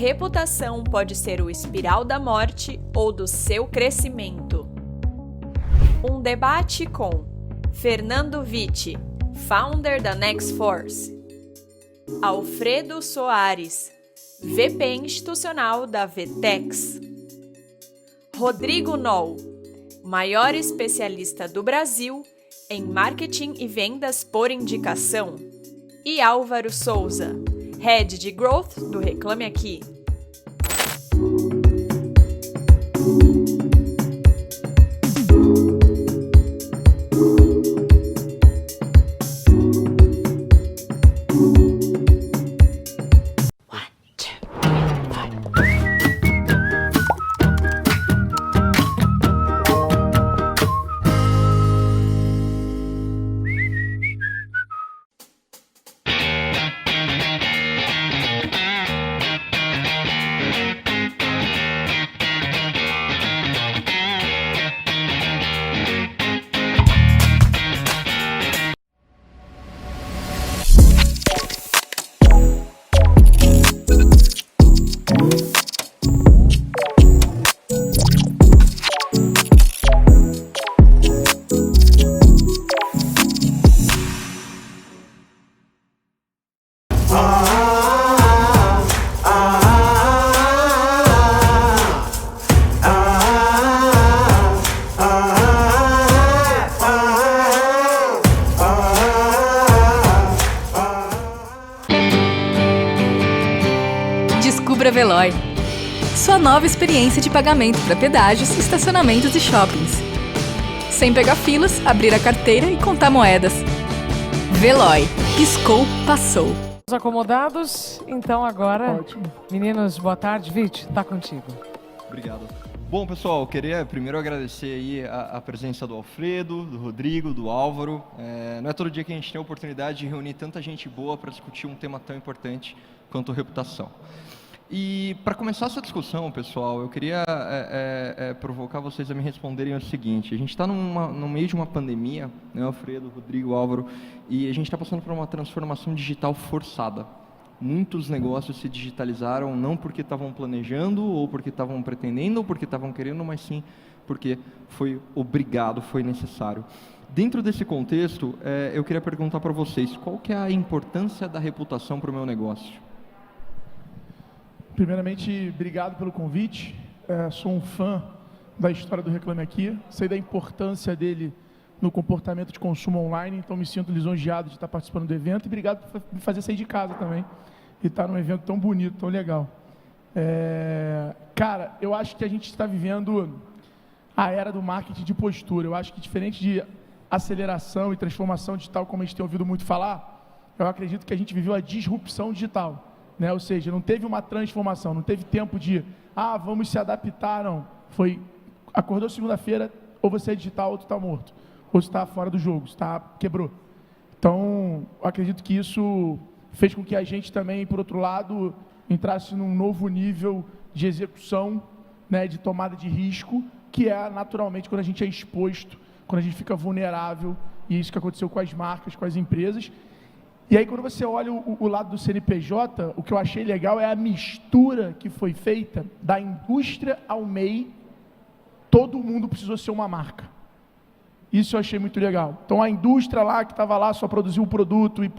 reputação pode ser o espiral da morte ou do seu crescimento. Um debate com Fernando Vitti, founder da Nextforce, Alfredo Soares, VP institucional da Vtex, Rodrigo Noll, maior especialista do Brasil em marketing e vendas por indicação, e Álvaro Souza, Head de Growth do Reclame Aqui. Descubra Veloy, sua nova experiência de pagamento para pedágios, estacionamentos e shoppings. Sem pegar filas, abrir a carteira e contar moedas. Veloy, piscou, passou. Acomodados, então agora, Ótimo. Meninos, boa tarde. Vit, tá contigo. Obrigado. Bom, pessoal, eu queria primeiro agradecer aí a presença do Alfredo, do Rodrigo, do Álvaro. Não é todo dia que a gente tem a oportunidade de reunir tanta gente boa para discutir um tema tão importante quanto reputação. E para começar essa discussão, pessoal, eu queria provocar vocês a me responderem o seguinte: a gente está no meio de uma pandemia, né, Alfredo, Rodrigo, Álvaro, e a gente está passando por uma transformação digital forçada. Muitos negócios se digitalizaram não porque estavam planejando, ou porque estavam pretendendo, ou porque estavam querendo, mas sim porque foi obrigado, foi necessário. Dentro desse contexto, eu queria perguntar para vocês, qual que é a importância da reputação para o meu negócio? Primeiramente, obrigado pelo convite. Sou um fã da história do Reclame Aqui. Sei da importância dele no comportamento de consumo online, então me sinto lisonjeado de estar participando do evento. E obrigado por me fazer sair de casa também e estar num evento tão bonito, tão legal. Cara, eu acho que a gente está vivendo a era do marketing de postura. Eu acho que, diferente de aceleração e transformação digital, como a gente tem ouvido muito falar, eu acredito que a gente viveu a disrupção digital. Né? Ou seja, não teve uma transformação, não teve tempo de, vamos se adaptar, não. Foi, acordou segunda-feira, ou você é digital ou tu está morto, ou você está fora do jogo, quebrou. Então, eu acredito que isso fez com que a gente também, por outro lado, entrasse num novo nível de execução, né, de tomada de risco, que é naturalmente quando a gente é exposto, quando a gente fica vulnerável, e isso que aconteceu com as marcas, com as empresas. E aí, quando você olha o lado do CNPJ, o que eu achei legal é a mistura que foi feita da indústria ao MEI. Todo mundo precisou ser uma marca. Isso eu achei muito legal. Então, a indústria lá, que estava lá, só produzia um produto e,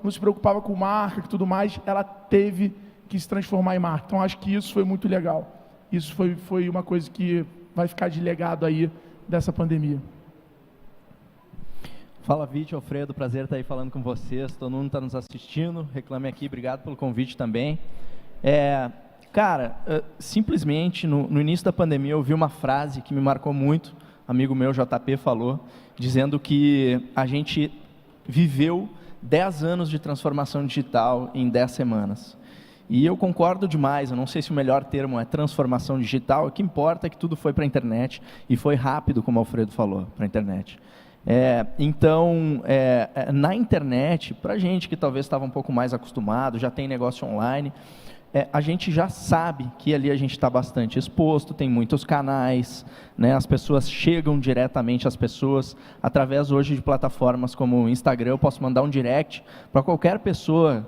não se preocupava com marca e tudo mais, ela teve que se transformar em marca. Então, acho que isso foi muito legal. Isso foi uma coisa que vai ficar de legado aí dessa pandemia. Fala, Vitti, Alfredo, prazer estar aí falando com vocês, todo mundo está nos assistindo, Reclame Aqui, obrigado pelo convite também. Cara, simplesmente no início da pandemia eu ouvi uma frase que me marcou muito, amigo meu, JP, falou, dizendo que a gente viveu 10 anos de transformação digital em 10 semanas. E eu concordo demais, eu não sei se o melhor termo é transformação digital, o que importa é que tudo foi para a internet, e foi rápido, como o Alfredo falou, para a internet. Então, na internet, para a gente que talvez estava um pouco mais acostumado, já tem negócio online, a gente já sabe que ali a gente está bastante exposto, tem muitos canais, né, as pessoas chegam diretamente às pessoas, através hoje de plataformas como o Instagram, eu posso mandar um direct para qualquer pessoa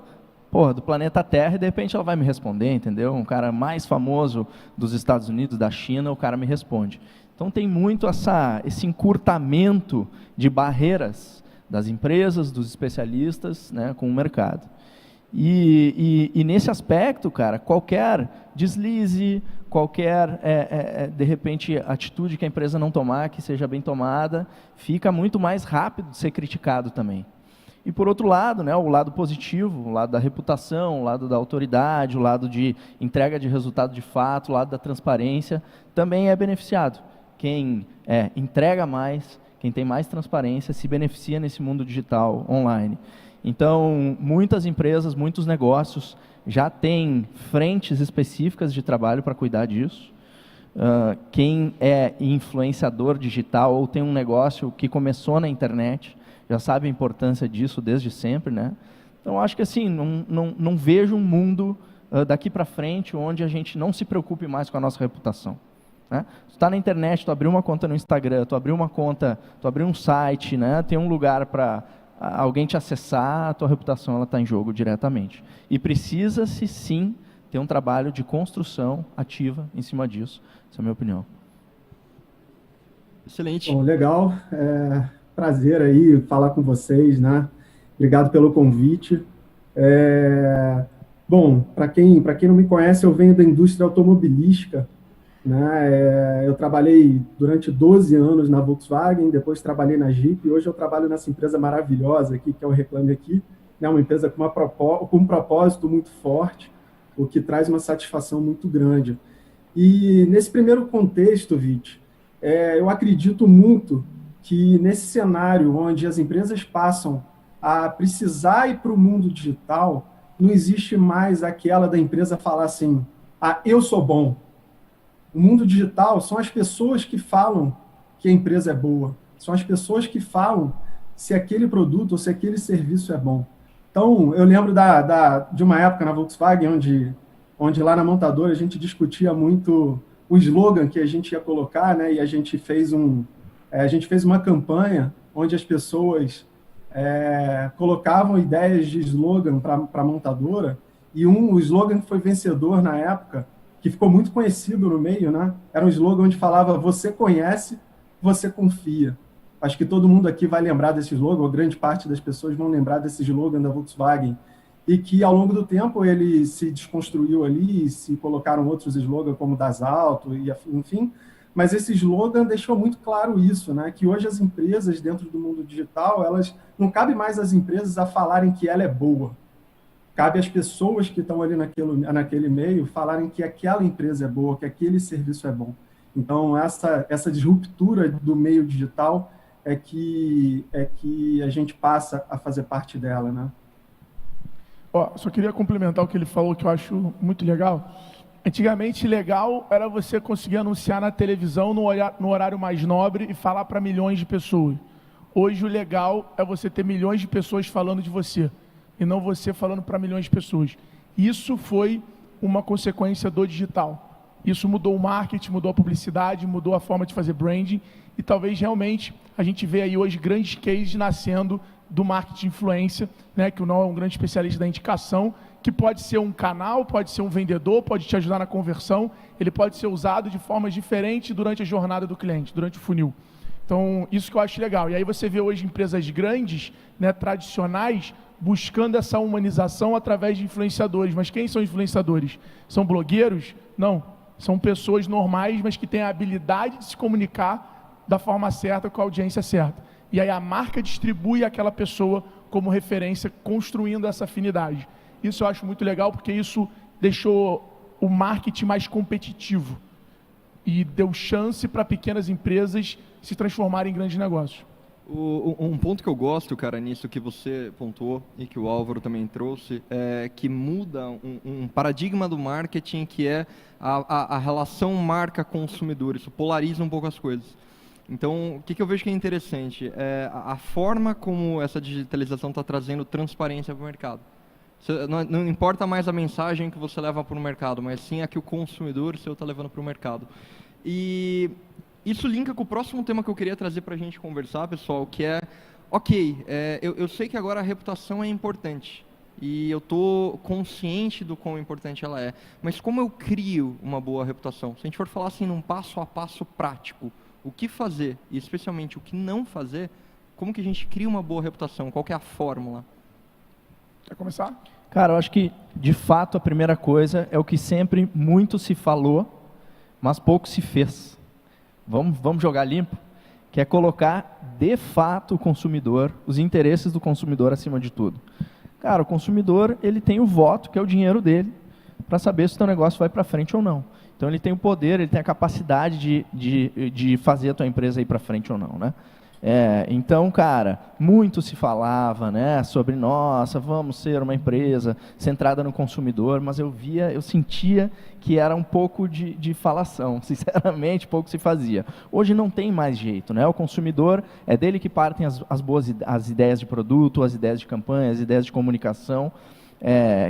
porra, do planeta Terra, e de repente ela vai me responder, entendeu? Um cara mais famoso dos Estados Unidos, da China, o cara me responde. Então tem muito esse encurtamento de barreiras das empresas, dos especialistas, né, com o mercado. E nesse aspecto, cara, qualquer deslize, qualquer, de repente, atitude que a empresa não tomar, que seja bem tomada, fica muito mais rápido de ser criticado também. E, por outro lado, né, o lado positivo, o lado da reputação, o lado da autoridade, o lado de entrega de resultado de fato, o lado da transparência, também é beneficiado. Quem entrega mais, quem tem mais transparência, se beneficia nesse mundo digital, online. Então, muitas empresas, muitos negócios já têm frentes específicas de trabalho para cuidar disso. Quem é influenciador digital ou tem um negócio que começou na internet, já sabe a importância disso desde sempre, né? Então, acho que assim, não vejo um mundo daqui para frente onde a gente não se preocupe mais com a nossa reputação. Né? Tu está na internet, tu abriu uma conta no Instagram, tu abriu uma conta, tu abriu um site, né? Tem um lugar para alguém te acessar, a tua reputação está em jogo diretamente. E precisa-se, sim, ter um trabalho de construção ativa em cima disso. Essa é a minha opinião. Excelente. Bom, legal. Prazer aí falar com vocês, né? Obrigado pelo convite. Bom, para quem não me conhece, eu venho da indústria automobilística, né? Eu trabalhei durante 12 anos na Volkswagen, depois trabalhei na Jeep, e hoje eu trabalho nessa empresa maravilhosa aqui, que é o Reclame Aqui, né? Uma empresa com um propósito muito forte, o que traz uma satisfação muito grande. E nesse primeiro contexto, Vit, eu acredito muito que nesse cenário onde as empresas passam a precisar ir para o mundo digital, não existe mais aquela da empresa falar assim, eu sou bom. O mundo digital são as pessoas que falam que a empresa é boa, são as pessoas que falam se aquele produto ou se aquele serviço é bom. Então, eu lembro de uma época na Volkswagen, onde lá na montadora a gente discutia muito o slogan que a gente ia colocar, né? E a gente fez uma campanha onde as pessoas colocavam ideias de slogan para a montadora, e o slogan que foi vencedor na época, que ficou muito conhecido no meio, né? Era um slogan onde falava: você conhece, você confia. Acho que todo mundo aqui vai lembrar desse slogan, ou grande parte das pessoas vão lembrar desse slogan da Volkswagen, e que ao longo do tempo ele se desconstruiu ali, e se colocaram outros slogans como Dassalto, e enfim, mas esse slogan deixou muito claro isso, né? Que hoje as empresas dentro do mundo digital, elas não cabe mais às empresas a falarem que ela é boa. Cabe às pessoas que estão ali naquele meio falarem que aquela empresa é boa, que aquele serviço é bom. Então, essa disruptura do meio digital é que a gente passa a fazer parte dela, né? Só queria complementar o que ele falou, que eu acho muito legal. Antigamente, legal era você conseguir anunciar na televisão no horário mais nobre e falar para milhões de pessoas. Hoje, o legal é você ter milhões de pessoas falando de você, e não você falando para milhões de pessoas. Isso foi uma consequência do digital. Isso mudou o marketing, mudou a publicidade, mudou a forma de fazer branding, e talvez realmente a gente vê aí hoje grandes cases nascendo do marketing de influência, né, que o Noah é um grande especialista da indicação, que pode ser um canal, pode ser um vendedor, pode te ajudar na conversão, ele pode ser usado de formas diferentes durante a jornada do cliente, durante o funil. Então, isso que eu acho legal. E aí você vê hoje empresas grandes, né, tradicionais, buscando essa humanização através de influenciadores. Mas quem são influenciadores? São blogueiros? Não. São pessoas normais, mas que têm a habilidade de se comunicar da forma certa, com a audiência certa. E aí a marca distribui aquela pessoa como referência, construindo essa afinidade. Isso eu acho muito legal, porque isso deixou o marketing mais competitivo e deu chance para pequenas empresas se transformarem em grandes negócios. Um ponto que eu gosto, cara, nisso que você pontuou e que o Álvaro também trouxe, é que muda um paradigma do marketing, que é a relação marca-consumidor. Isso polariza um pouco as coisas. Então, o que eu vejo que é interessante é a forma como essa digitalização está trazendo transparência para o mercado. Não importa mais a mensagem que você leva para o mercado, mas sim a que o consumidor seu está levando para o mercado. E isso linka com o próximo tema que eu queria trazer para a gente conversar, pessoal, que é, eu sei que agora a reputação é importante, e eu estou consciente do quão importante ela é. Mas como eu crio uma boa reputação? Se a gente for falar assim num passo a passo prático, o que fazer e especialmente o que não fazer, como que a gente cria uma boa reputação? Qual que é a fórmula? Quer começar? Cara, eu acho que, de fato, a primeira coisa é o que sempre muito se falou, mas pouco se fez. Vamos jogar limpo? Que é colocar, de fato, o consumidor, os interesses do consumidor acima de tudo. Cara, o consumidor, ele tem o voto, que é o dinheiro dele, para saber se o teu negócio vai para frente ou não. Então, ele tem o poder, ele tem a capacidade de fazer a tua empresa ir para frente ou não, né? Então, cara, muito se falava, né, sobre, nossa, vamos ser uma empresa centrada no consumidor, mas eu sentia que era um pouco de falação, sinceramente, pouco se fazia. Hoje não tem mais jeito, né? O consumidor, é dele que partem as ideias de produto, as ideias de campanha, as ideias de comunicação.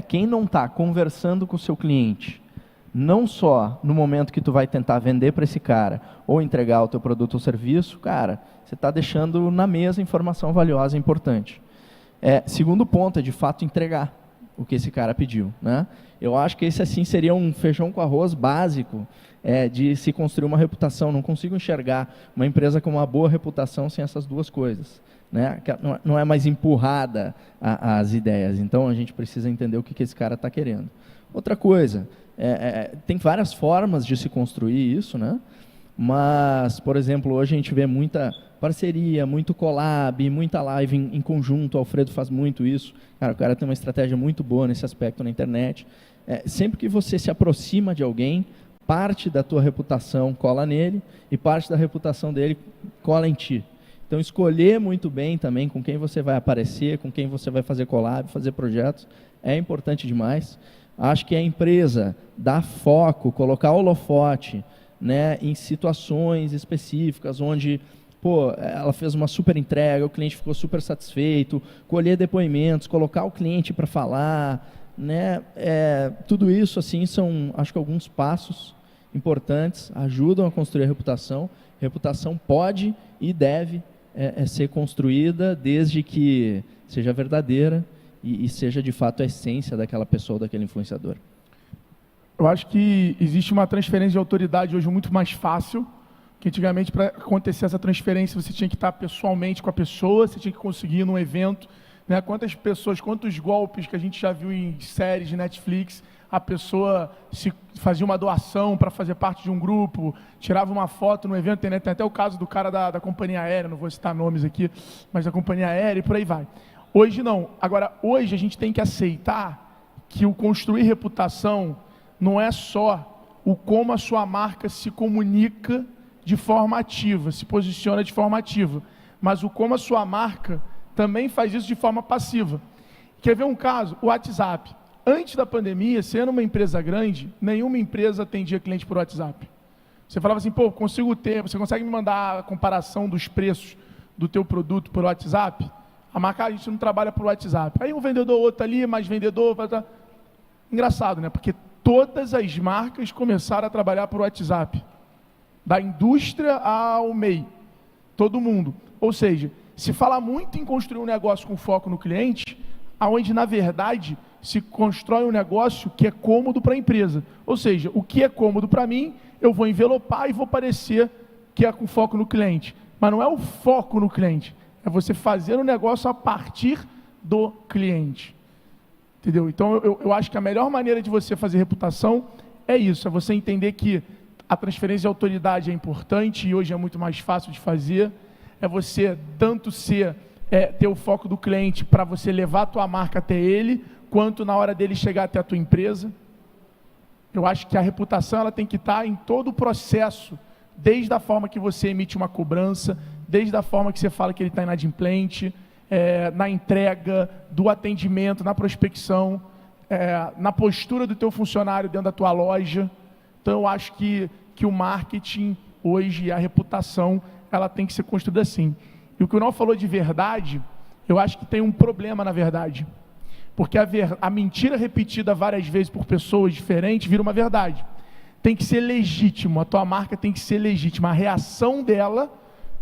Quem não está conversando com o seu cliente, não só no momento que tu vai tentar vender para esse cara ou entregar o teu produto ou serviço, cara, você está deixando na mesa informação valiosa e importante. Segundo ponto é, de fato, entregar o que esse cara pediu, né? Eu acho que esse, assim, seria um feijão com arroz básico de se construir uma reputação. Não consigo enxergar uma empresa com uma boa reputação sem essas duas coisas, né? Não é mais empurrada as ideias. Então, a gente precisa entender o que esse cara está querendo. Outra coisa, tem várias formas de se construir isso, né? Mas, por exemplo, hoje a gente vê muita parceria, muito collab, muita live em conjunto. O Alfredo faz muito isso. Cara, o cara tem uma estratégia muito boa nesse aspecto na internet. Sempre que você se aproxima de alguém, parte da tua reputação cola nele e parte da reputação dele cola em ti. Então, escolher muito bem também com quem você vai aparecer, com quem você vai fazer collab, fazer projetos, é importante demais. Acho que a empresa dar foco, colocar holofote, né, em situações específicas, onde ela fez uma super entrega, o cliente ficou super satisfeito, colher depoimentos, colocar o cliente para falar, né, tudo isso assim, são, acho que, alguns passos importantes, ajudam a construir a reputação. Reputação pode e deve ser construída desde que seja verdadeira e seja, de fato, a essência daquela pessoa, daquele influenciador. Eu acho que existe uma transferência de autoridade hoje muito mais fácil, que antigamente, para acontecer essa transferência, você tinha que estar pessoalmente com a pessoa, você tinha que conseguir num evento, né? Quantos golpes que a gente já viu em séries de Netflix, a pessoa fazia uma doação para fazer parte de um grupo, tirava uma foto no evento, tem até o caso do cara da companhia aérea, não vou citar nomes aqui, mas da companhia aérea e por aí vai. Hoje não. Agora, hoje a gente tem que aceitar que o construir reputação não é só o como a sua marca se comunica de forma ativa, se posiciona de forma ativa, mas o como a sua marca também faz isso de forma passiva. Quer ver um caso? O WhatsApp. Antes da pandemia, sendo uma empresa grande, nenhuma empresa atendia cliente por WhatsApp. Você falava assim, você consegue me mandar a comparação dos preços do teu produto por WhatsApp? A marca, a gente não trabalha por WhatsApp. Aí um vendedor, outro ali, mais vendedor. Engraçado, né? Porque todas as marcas começaram a trabalhar por WhatsApp. Da indústria ao MEI. Todo mundo. Ou seja, se fala muito em construir um negócio com foco no cliente, aonde, na verdade, se constrói um negócio que é cômodo para a empresa. Ou seja, o que é cômodo para mim, eu vou envelopar e vou parecer que é com foco no cliente. Mas não é o foco no cliente. É você fazer o negócio a partir do cliente. Entendeu? Então, eu acho que a melhor maneira de você fazer reputação é isso. É você entender que a transferência de autoridade é importante e hoje é muito mais fácil de fazer. É você tanto ter o foco do cliente para você levar a tua marca até ele, quanto na hora dele chegar até a tua empresa. Eu acho que a reputação ela tem que estar em todo o processo, desde a forma que você emite uma cobrança, desde a forma que você fala que ele está inadimplente, na entrega, do atendimento, na prospecção, na postura do teu funcionário dentro da tua loja. Então, eu acho que o marketing hoje, a reputação, ela tem que ser construída assim. E o que o Nau falou de verdade, eu acho que tem um problema na verdade. Porque a mentira repetida várias vezes por pessoas diferentes vira uma verdade. Tem que ser legítimo, a tua marca tem que ser legítima. A reação dela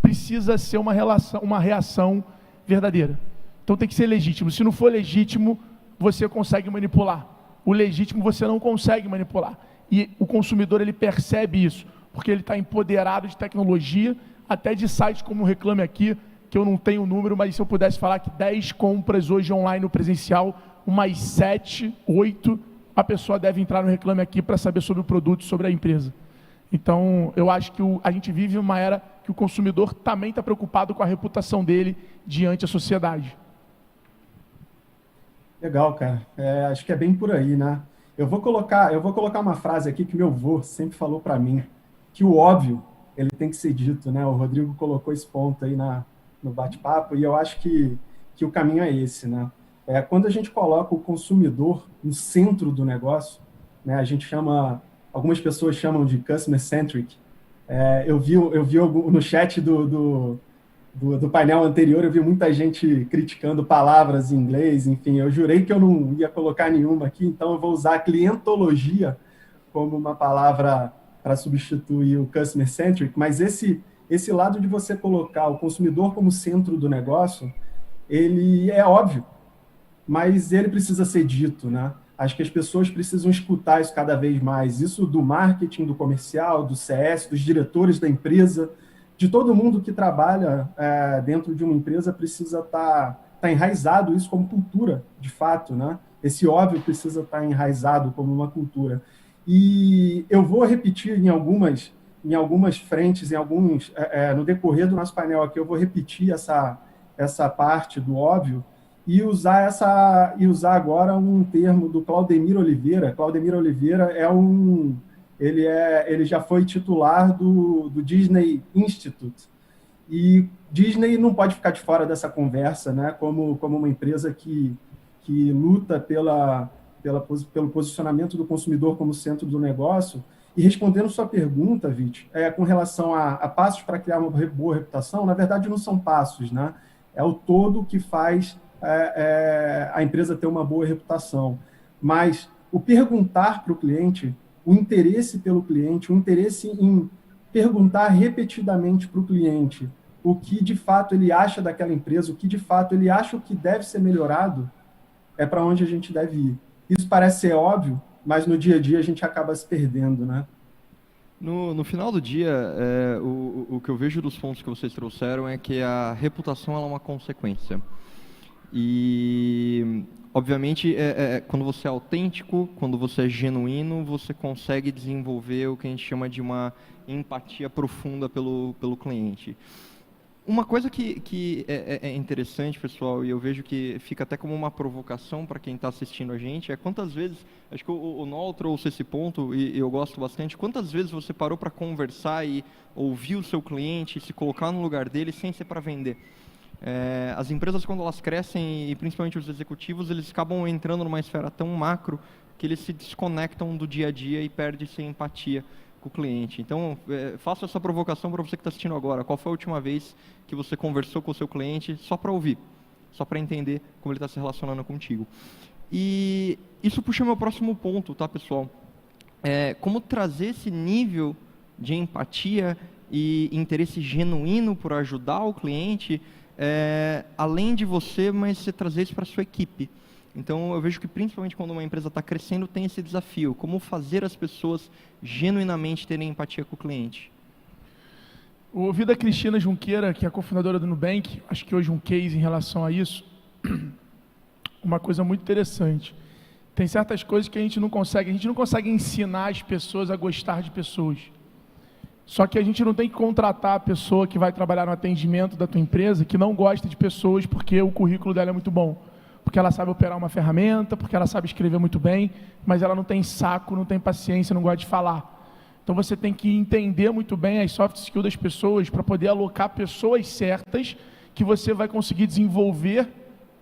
precisa ser uma reação verdadeira. Então tem que ser legítimo. Se não for legítimo, você consegue manipular. O legítimo você não consegue manipular. E o consumidor ele percebe isso, porque ele está empoderado de tecnologia, até de sites como o Reclame Aqui, que eu não tenho o número, mas se eu pudesse falar que 10 compras hoje online no presencial, umas 7, 8, a pessoa deve entrar no Reclame Aqui para saber sobre o produto, sobre a empresa. Então, eu acho que a gente vive uma era que o consumidor também está preocupado com a reputação dele diante da sociedade. Legal, cara. Acho que é bem por aí, né? Eu vou colocar uma frase aqui que meu avô sempre falou para mim, que o óbvio, ele tem que ser dito, né? O Rodrigo colocou esse ponto aí no bate-papo, e eu acho que o caminho é esse, né? Quando a gente coloca o consumidor no centro do negócio, né? Algumas pessoas chamam de customer centric. Eu vi no chat do painel anterior, eu vi muita gente criticando palavras em inglês, enfim, eu jurei que eu não ia colocar nenhuma aqui, então eu vou usar clientologia como uma palavra para substituir o customer centric, mas esse lado de você colocar o consumidor como centro do negócio, ele é óbvio, mas ele precisa ser dito, né? Acho que as pessoas precisam escutar isso cada vez mais, isso do marketing, do comercial, do CS, dos diretores da empresa, de todo mundo que trabalha dentro de uma empresa precisa estar enraizado isso como cultura, de fato, né? Esse óbvio precisa estar enraizado como uma cultura. E eu vou repetir em algumas frentes, no decorrer do nosso painel aqui, eu vou repetir essa parte do óbvio e usar agora um termo do Claudemir Oliveira. Claudemir Oliveira ele já foi titular do Disney Institute. E Disney não pode ficar de fora dessa conversa, né? Como uma empresa que luta pelo posicionamento do consumidor como centro do negócio. E respondendo sua pergunta, Vit, com relação a passos para criar uma boa reputação, na verdade não são passos, né? É o todo que faz a empresa ter uma boa reputação. Mas o perguntar para o cliente, o interesse pelo cliente, o interesse em perguntar repetidamente para o cliente o que de fato ele acha daquela empresa, o que de fato ele acha que deve ser melhorado, é para onde a gente deve ir. Isso parece ser óbvio, mas no dia a dia a gente acaba se perdendo, né? No final do dia, o que eu vejo dos pontos que vocês trouxeram é que a reputação ela é uma consequência. E, obviamente, quando você é autêntico, quando você é genuíno, você consegue desenvolver o que a gente chama de uma empatia profunda pelo cliente. Uma coisa que é interessante, pessoal, e eu vejo que fica até como uma provocação para quem está assistindo a gente, é quantas vezes, acho que o Noel trouxe esse ponto, e eu gosto bastante, quantas vezes você parou para conversar e ouvir o seu cliente, se colocar no lugar dele sem ser para vender. As empresas, quando elas crescem, e principalmente os executivos, eles acabam entrando numa esfera tão macro que eles se desconectam do dia a dia e perdem-se a empatia com o cliente. Então, faço essa provocação para você que está assistindo agora. Qual foi a última vez que você conversou com o seu cliente só para ouvir, só para entender como ele está se relacionando contigo? E isso puxa meu próximo ponto, tá, pessoal? Como trazer esse nível de empatia e interesse genuíno por ajudar o cliente, além de você, mas você trazer isso para a sua equipe. Então, eu vejo que principalmente quando uma empresa está crescendo, tem esse desafio. Como fazer as pessoas genuinamente terem empatia com o cliente? Ouvi da Cristina Junqueira, que é a cofundadora do Nubank, acho que hoje um case em relação a isso, uma coisa muito interessante. Tem certas coisas que a gente não consegue ensinar as pessoas a gostar de pessoas. Só que a gente não tem que contratar a pessoa que vai trabalhar no atendimento da tua empresa que não gosta de pessoas porque o currículo dela é muito bom. Porque ela sabe operar uma ferramenta, porque ela sabe escrever muito bem, mas ela não tem saco, não tem paciência, não gosta de falar. Então você tem que entender muito bem as soft skills das pessoas para poder alocar pessoas certas que você vai conseguir desenvolver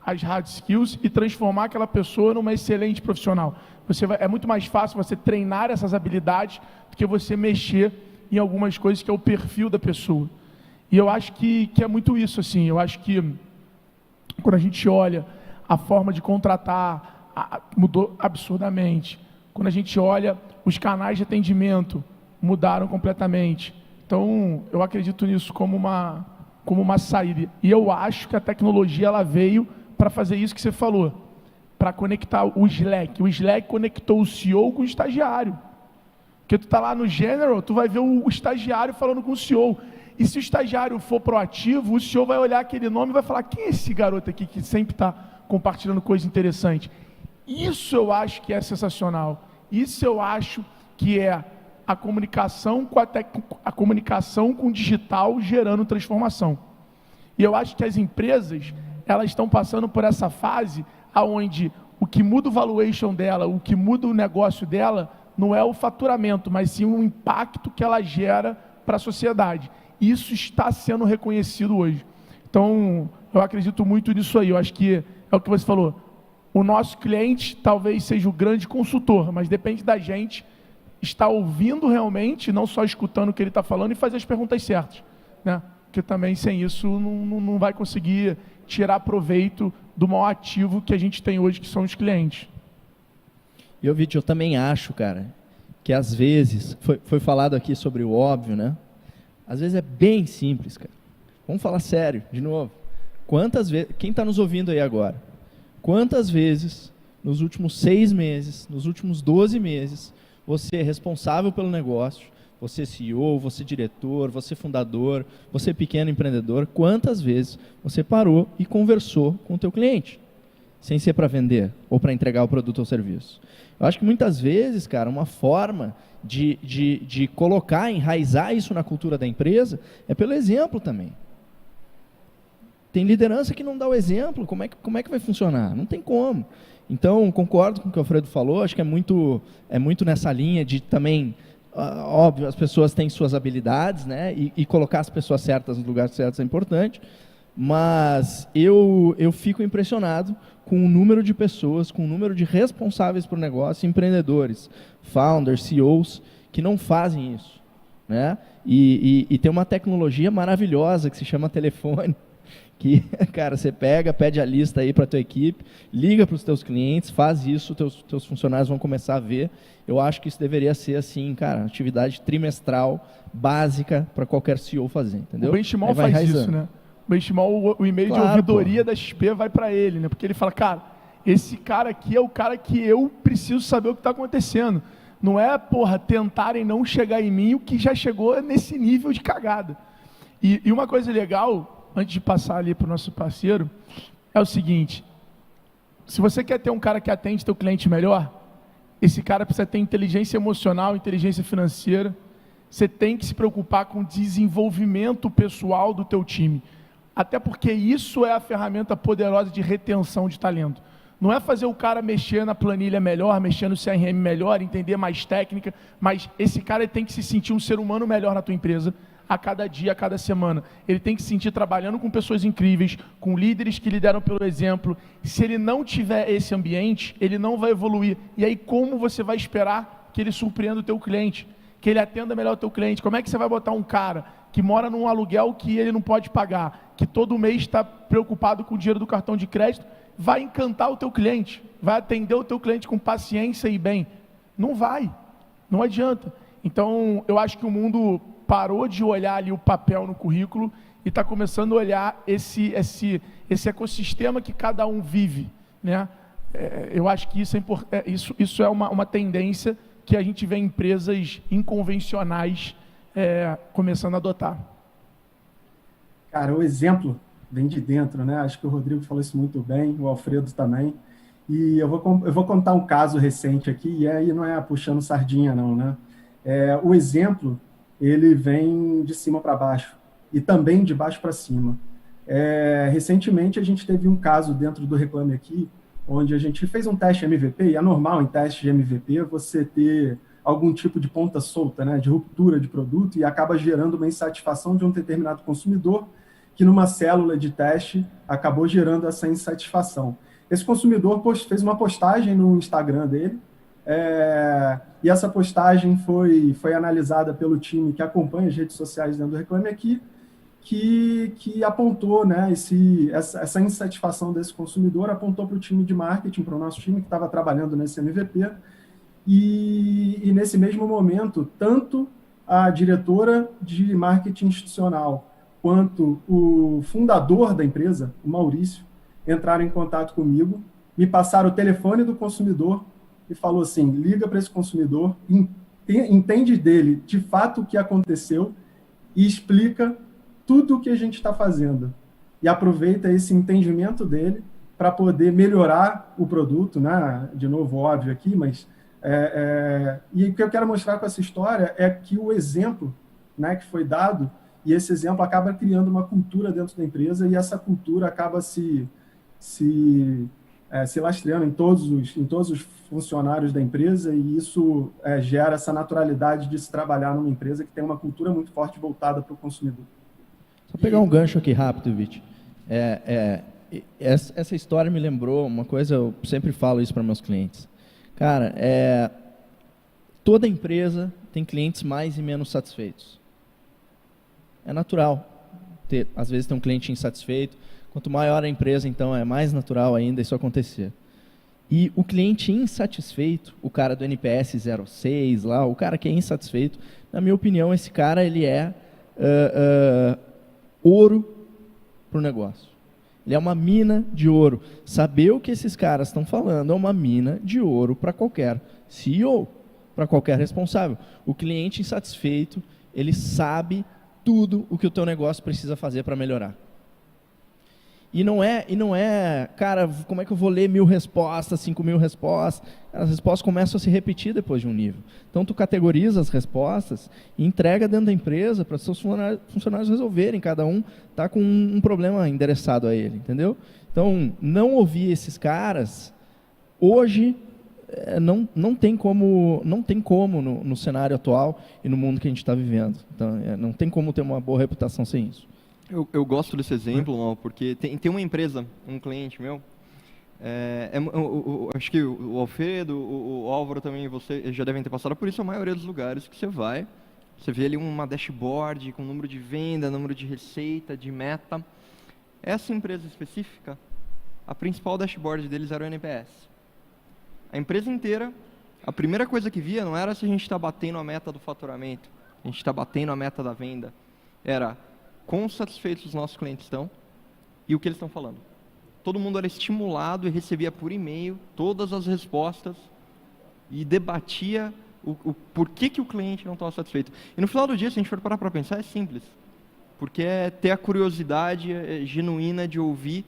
as hard skills e transformar aquela pessoa numa excelente profissional. É muito mais fácil você treinar essas habilidades do que você mexer em algumas coisas que é o perfil da pessoa. E eu acho que é muito isso, assim. Eu acho que quando a gente olha a forma de contratar mudou absurdamente. Quando a gente olha, os canais de atendimento mudaram completamente. Então, eu acredito nisso como uma saída. E eu acho que a tecnologia ela veio para fazer isso que você falou, para conectar o Slack. O Slack conectou o CEO com o estagiário. Porque tu tá lá no General, tu vai ver o estagiário falando com o CEO. E se o estagiário for proativo, o CEO vai olhar aquele nome e vai falar: quem é esse garoto aqui que sempre está compartilhando coisa interessante? Isso eu acho que é sensacional. Isso eu acho que é a comunicação com o digital gerando transformação. E eu acho que as empresas, elas estão passando por essa fase onde o que muda o valuation dela, o que muda o negócio dela, não é o faturamento, mas sim o impacto que ela gera para a sociedade. Isso está sendo reconhecido hoje. Então, eu acredito muito nisso aí. Eu acho que é o que você falou. O nosso cliente talvez seja o grande consultor, mas depende da gente estar ouvindo realmente, não só escutando o que ele está falando e fazer as perguntas certas, né? Porque também sem isso não vai conseguir tirar proveito do maior ativo que a gente tem hoje, que são os clientes. E eu também acho, cara, que às vezes, foi falado aqui sobre o óbvio, né? Às vezes é bem simples, cara. Vamos falar sério, de novo. Quantas vezes, quem está nos ouvindo aí agora, quantas vezes, nos últimos 6 meses, nos últimos 12 meses, você é responsável pelo negócio, você CEO, você diretor, você fundador, você pequeno empreendedor, quantas vezes você parou e conversou com o teu cliente, sem ser para vender ou para entregar o produto ou serviço? Eu acho que muitas vezes, cara, uma forma de colocar, enraizar isso na cultura da empresa é pelo exemplo também. Tem liderança que não dá o exemplo, como é que vai funcionar? Não tem como. Então, concordo com o que o Alfredo falou, acho que é muito nessa linha de também, óbvio, as pessoas têm suas habilidades, né? E colocar as pessoas certas nos lugares certos é importante, mas eu fico impressionado com o número de pessoas, com o número de responsáveis por negócio, empreendedores, founders, CEOs, que não fazem isso, né? E tem uma tecnologia maravilhosa que se chama telefone, que, cara, você pede a lista aí para a tua equipe, liga para os teus clientes, faz isso, teus funcionários vão começar a ver. Eu acho que isso deveria ser, assim, cara, atividade trimestral, básica, para qualquer CEO fazer, entendeu? O Benchimol faz isso, né? O Benchimol, o e-mail de ouvidoria da XP vai para ele, né? Porque ele fala: cara, esse cara aqui é o cara que eu preciso saber o que está acontecendo. Não é, tentarem não chegar em mim o que já chegou nesse nível de cagada. E uma coisa legal, antes de passar ali para o nosso parceiro, é o seguinte: se você quer ter um cara que atende teu cliente melhor, esse cara precisa ter inteligência emocional, inteligência financeira. Você tem que se preocupar com o desenvolvimento pessoal do teu time. Até porque isso é a ferramenta poderosa de retenção de talento. Não é fazer o cara mexer na planilha melhor, mexer no CRM melhor, entender mais técnica, mas esse cara tem que se sentir um ser humano melhor na tua empresa, a cada dia, a cada semana. Ele tem que se sentir trabalhando com pessoas incríveis, com líderes que lideram pelo exemplo. Se ele não tiver esse ambiente, ele não vai evoluir. E aí, como você vai esperar que ele surpreenda o teu cliente? Que ele atenda melhor o teu cliente? Como é que você vai botar um cara que mora num aluguel que ele não pode pagar, que todo mês está preocupado com o dinheiro do cartão de crédito, vai encantar o teu cliente, vai atender o teu cliente com paciência e bem? Não vai, não adianta. Então, eu acho que o mundo parou de olhar ali o papel no currículo e está começando a olhar esse ecossistema que cada um vive, né? Eu acho que isso é uma tendência que a gente vê empresas inconvencionais começando a adotar. Cara, o exemplo vem de dentro, né? Acho que o Rodrigo falou isso muito bem, o Alfredo também. E eu vou contar um caso recente aqui, e aí não é puxando sardinha não, né? O exemplo, ele vem de cima para baixo e também de baixo para cima. Recentemente a gente teve um caso dentro do Reclame Aqui, onde a gente fez um teste MVP, e é normal em teste de MVP você ter algum tipo de ponta solta, né, de ruptura de produto, e acaba gerando uma insatisfação de um determinado consumidor, que numa célula de teste acabou gerando essa insatisfação. Esse consumidor fez uma postagem no Instagram dele, e essa postagem foi analisada pelo time que acompanha as redes sociais dentro do Reclame Aqui, que apontou, né, essa insatisfação desse consumidor, apontou para o time de marketing, para o nosso time que estava trabalhando nesse MVP, e nesse mesmo momento, tanto a diretora de marketing institucional quanto o fundador da empresa, o Maurício, entraram em contato comigo me passaram o telefone do consumidor e falou assim, liga para esse consumidor, entende dele de fato o que aconteceu e explica tudo o que a gente está fazendo. E aproveita esse entendimento dele para poder melhorar o produto, né? De novo, óbvio aqui, mas... e o que eu quero mostrar com essa história é que o exemplo, né, que foi dado, e esse exemplo acaba criando uma cultura dentro da empresa, e essa cultura acaba se lastreando em todos os funcionários da empresa, e isso gera essa naturalidade de se trabalhar numa empresa que tem uma cultura muito forte voltada para o consumidor. Vou pegar um gancho aqui rápido, Vit. Essa história me lembrou uma coisa, eu sempre falo isso para meus clientes. Cara, toda empresa tem clientes mais e menos satisfeitos. É natural. Às vezes tem um cliente insatisfeito. Quanto maior a empresa, então, é mais natural ainda isso acontecer. E o cliente insatisfeito, o cara do NPS 06, lá, o cara que é insatisfeito, na minha opinião, esse cara ele é ouro para o negócio. Ele é uma mina de ouro. Saber o que esses caras estão falando é uma mina de ouro para qualquer CEO, para qualquer responsável. O cliente insatisfeito, ele sabe tudo o que o teu negócio precisa fazer para melhorar. E não é, cara, como é que eu vou ler 1000 respostas, 5000 respostas? As respostas começam a se repetir depois de um nível. Então, tu categoriza as respostas e entrega dentro da empresa para os seus funcionários resolverem. Cada um está com um problema endereçado a ele, entendeu? Então, não ouvir esses caras, hoje, não tem como no cenário atual e no mundo que a gente está vivendo. Então, não tem como ter uma boa reputação sem isso. Eu gosto desse exemplo, Mal, porque tem uma empresa, um cliente meu, acho que o Alfredo, o Álvaro também, você já devem ter passado por isso a maioria dos lugares que você vê ali uma dashboard com número de venda, número de receita, de meta. Essa empresa específica, a principal dashboard deles era o NPS. A empresa inteira, a primeira coisa que via não era se a gente está batendo a meta do faturamento, a gente está batendo a meta da venda, era quão satisfeitos os nossos clientes estão e o que eles estão falando. Todo mundo era estimulado e recebia por e-mail todas as respostas e debatia o porquê que o cliente não estava satisfeito. E no final do dia, se a gente for parar para pensar, é simples. Porque é ter a curiosidade genuína de ouvir.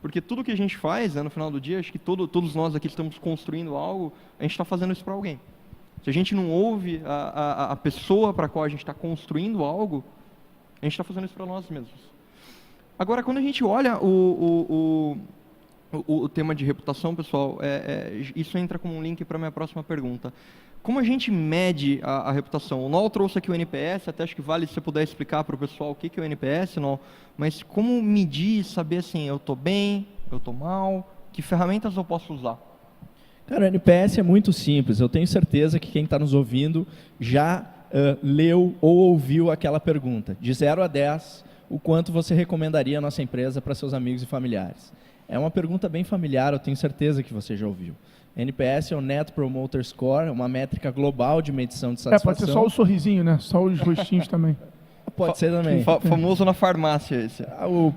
Porque tudo que a gente faz, no final do dia, acho que todos nós aqui estamos construindo algo, a gente está fazendo isso para alguém. Se a gente não ouve a pessoa para a qual a gente está construindo algo, a gente está fazendo isso para nós mesmos. Agora, quando a gente olha o tema de reputação, pessoal, isso entra como um link para a minha próxima pergunta. Como a gente mede a reputação? O Noel trouxe aqui o NPS, até acho que vale se você puder explicar para o pessoal o que é o NPS, Noel, mas como medir e saber assim, eu estou bem, eu estou mal, que ferramentas eu posso usar? Cara, o NPS é muito simples. Eu tenho certeza que quem está nos ouvindo já leu ou ouviu aquela pergunta. De 0 a 10, o quanto você recomendaria a nossa empresa para seus amigos e familiares? É uma pergunta bem familiar, eu tenho certeza que você já ouviu. NPS é o Net Promoter Score, uma métrica global de medição de satisfação. Pode ser só o sorrisinho, né? Só os rostinhos também. Pode ser também. Famoso na farmácia esse.